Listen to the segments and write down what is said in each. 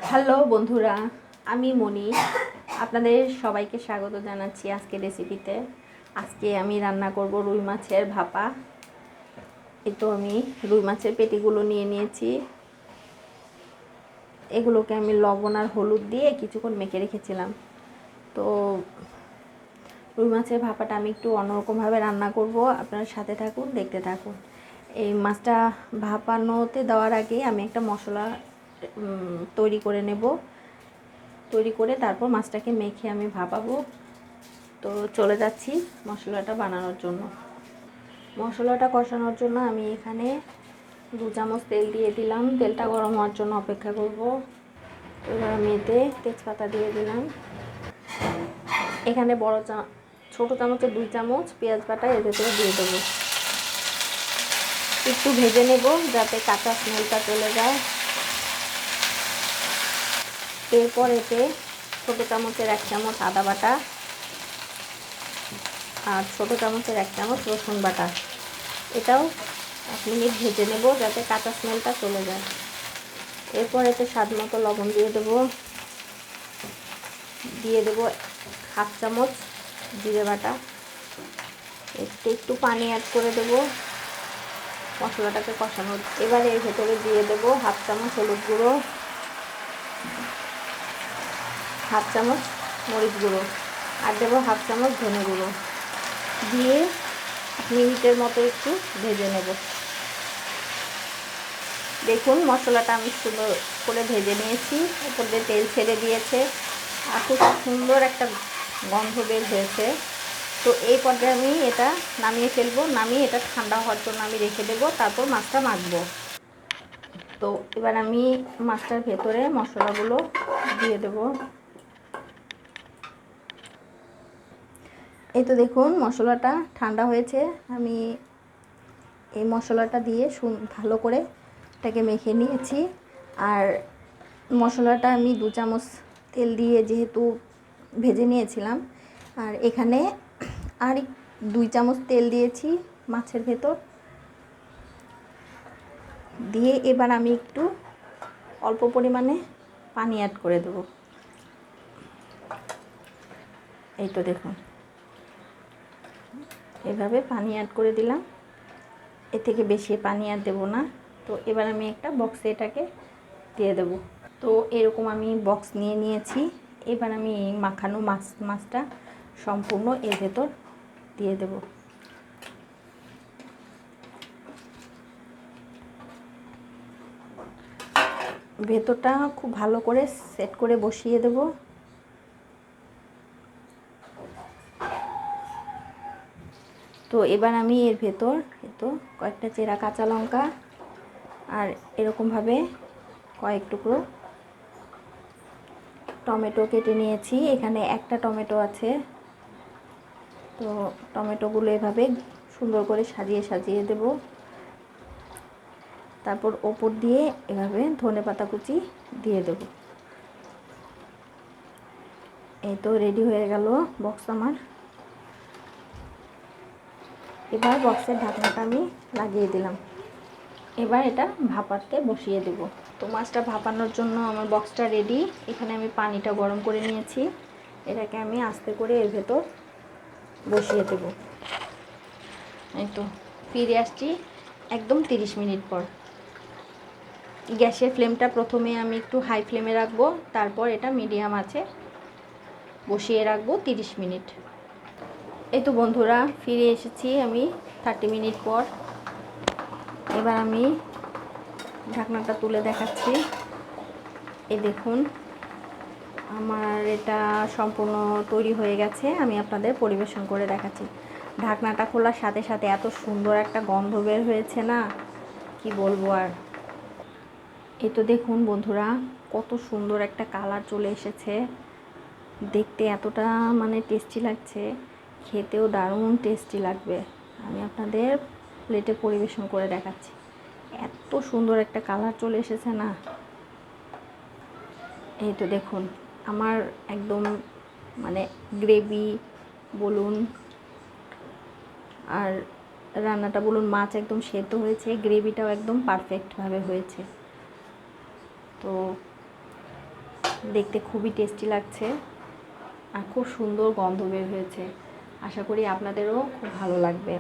Hello বন্ধুরা, আমি মনি। আপনাদের সবাইকে স্বাগত জানাচ্ছি আজকে রেসিপিতে। আজকে আমি রান্না করব রুই মাছের ভাপা। এই তো আমি রুই মাছের পেটিগুলো নিয়ে নিয়েছি। এগুলোকে আমি লবণ আর হলুদ দিয়ে কিছুক্ষণ মেখে রেখেছিলাম। তো রুই মাছের ভাপাটা আমি একটু অন্যরকমভাবে রান্না করব। আপনারা সাথে থাকুন, দেখতে থাকুন। এই মাছটা ভাপানোতে দেওয়ার আগে আমি একটা মশলা তৈরি করে নেব। তৈরি করে তারপর মাছটাকে মেখে আমি ভাপাবো। তো চলে যাচ্ছি মশলাটা বানানোর জন্য। মশলাটা কষানোর জন্য আমি এখানে 2 চামচ তেল দিয়ে দিলাম। তেলটা গরম হওয়ার জন্য অপেক্ষা করব। এবার আমি এতে তেজপাতা দিয়ে দিলাম। এখানে ছোট চামচে 2 চামচ পেঁয়াজ বাটা এর ভেতরে দিয়ে দেবো। একটু ভেজে নেব যাতে কাঁচা স্মেলটা চলে যায়। এরপর এতে ছোট চামচের 1 চামচ আদা বাটা আর ছোট চামচের 1 চামচ রসুন বাটা, এটাও 1 মিনিট ভেজে নেব যাতে কাঁচা স্মেলটা চলে যায়। এরপর এতে স্বাদ মতো লবণ দিয়ে দেবো। 1/2 চামচ জিরে বাটা। একটু পানি অ্যাড করে দেবো মশলাটাকে কষানোর। এবার এর ভেতরে দিয়ে দেবো 1/2 চামচ হলুদ গুঁড়ো, 1/2 চামচ মরিচ গুঁড়ো আর দেবো 1/2 চামচ ধনে গুঁড়ো দিয়ে 1 মিনিটের মতো একটু ভেজে নেব। দেখুন মশলাটা আমি সুন্দর করে ভেজে নিয়েছি। উপর দিয়ে তেল ছেড়ে দিয়েছে আর খুব সুন্দর একটা গন্ধ বের হয়েছে। তো এই পর্যায়ে আমি এটা নামিয়ে ফেলবো। নামিয়ে এটা ঠান্ডা হওয়ার জন্য আমি রেখে দেবো, তারপর মাছটা মাখবো। তো এবার আমি মাছটার ভেতরে মশলাগুলো দিয়ে দেবো। এই তো দেখুন মশলাটা ঠান্ডা হয়েছে। আমি এই মশলাটা দিয়ে ভালো করে এটাকে মেখে নিয়েছি। আর মশলাটা আমি 2 চামচ তেল দিয়ে যেহেতু ভেজে নিয়েছিলাম, আর এখানে আর 2 চামচ তেল দিয়েছি মাছের ভেতর দিয়ে। এবার আমি একটু অল্প পরিমাণে পানি অ্যাড করে দেবো। এই তো দেখুন এভাবে পানি অ্যাড করে দিলাম। এর থেকে বেশি পানি আর দেবো না। তো এবার আমি একটা বক্সে এটাকে দিয়ে দেবো। তো এরকম আমি বক্স নিয়ে নিয়েছি। এবার আমি মাখানো মাছটা সম্পূর্ণ এর ভেতর দিয়ে দেব। ভেতরটা খুব ভালো করে সেট করে বসিয়ে দেব। তো এবার আমি এর ভেতর কয়েকটা চেরা কাঁচা লঙ্কা আর এরকমভাবে কয়েক টুকরো টমেটো কেটে নিয়েছি। এখানে একটা টমেটো আছে। তো টমেটোগুলো এভাবে সুন্দর করে সাজিয়ে দেব। তারপর ওপর দিয়ে এভাবে ধনেপাতা কুচি দিয়ে দেব। এই তো রেডি হয়ে গেল বক্স আমার। এবার বক্সের ঢাকনাটা আমি লাগিয়ে দিলাম। এবার এটা ভাপাতে বসিয়ে দেব। তো মাছটা ভাপানোর জন্য আমার বক্সটা রেডি। এখানে আমি পানিটা গরম করে নিয়েছি। এটাকে আমি আস্তে করে এর ভেতর বসিয়ে দেব। এই তো ফিরে আসছি একদম 30 মিনিট পর। গ্যাসের ফ্লেমটা প্রথমে আমি একটু হাই ফ্লেমে রাখবো, তারপর এটা মিডিয়াম আছে বসিয়ে রাখবো 30 মিনিট। এই তো বন্ধুরা ফিরে এসেছি আমি 30 মিনিট পর। এবার আমি ঢাকনাটা তুলে দেখাচ্ছি। এই দেখুন আমার এটা সম্পূর্ণ তৈরি হয়ে গেছে। আমি আপনাদের পরিবেশন করে দেখাচ্ছি। ঢাকনাটা খোলার সাথে সাথে এত সুন্দর একটা গন্ধ বের হয়েছে না, কি বলবো আর। এই তো দেখুন বন্ধুরা কত সুন্দর একটা কালার চলে এসেছে। দেখতে এতটা টেস্টি লাগছে, খেতেও দারুণ টেস্টি লাগবে। আমি আপনাদের প্লেটে পরিবেশন করে দেখাচ্ছি। এত সুন্দর একটা কালার চলে এসেছে না। এই তো দেখুন আমার একদম গ্রেভি বলুন আর রান্নাটা বলুন, মাছ একদম সেদ্ধ হয়েছে, গ্রেভিটাও একদম পারফেক্টভাবে হয়েছে। তো দেখতে খুবই টেস্টি লাগছে আর খুব সুন্দর গন্ধ বের হয়েছে। আশা করি আপনাদেরও খুব ভালো লাগবে।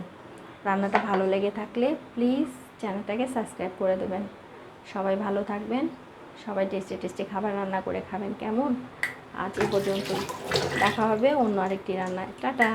রান্নাটা ভালো লেগে থাকলে প্লিজ চ্যানেলটাকে সাবস্ক্রাইব করে দেবেন। সবাই ভালো থাকবেন, সবাই টেস্টি টেস্টি খাবার রান্না করে খাবেন। কেমন? আজ এই পর্যন্ত, দেখা হবে অন্য আরেকটি রান্নায়। টাটা।